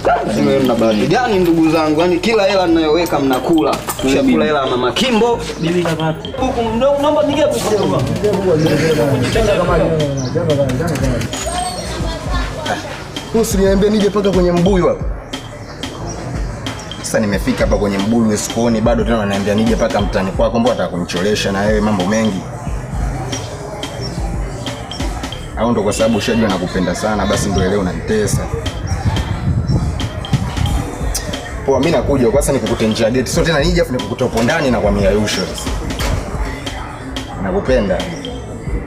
Mna bahati gani ndugu zangu? Yaani kila hela ninayoweka mnakula. Mshakula hela mama Kimbo. Bibi kapata. Huku mdogo naomba nige kufunga. Usiniambie nije paka kwenye mbuyu hapa. Sasa nimefika hapa kwenye mbuyu sikuoni bado tena wananiambia nije paka mtani kwako, mbona unataka kunicholesha na wewe mambo mengi? Au ndo kwa sababu ushajua nakupenda sana basi ndio leo unanitesa? Poa, mimi nakuja kwa sasa nikukute nje ya gate. Sio tena nije afu nikukute hapo ndani na kwa miayusho. Nakupenda.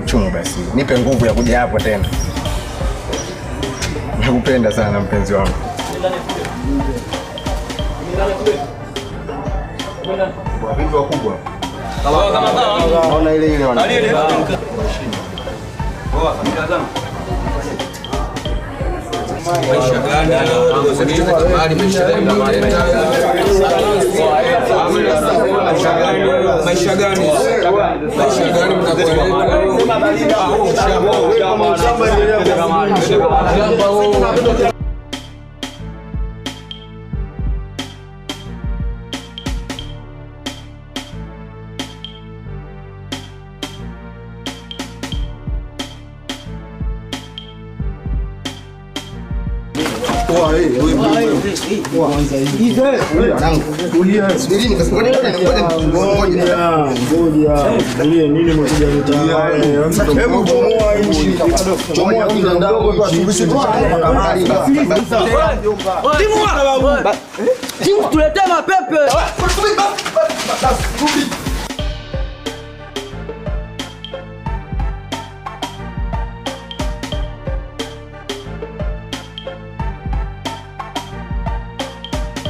Chumu basi. Nipe nguvu ya kuja hapo tena. Nakupenda sana mpenzi wangu. Kwa vitu wakubwa. Kama naona ile wana. Poa, mtazama. Maisha gani leo maisha gani mnakwenda Timu tuletea mapepe.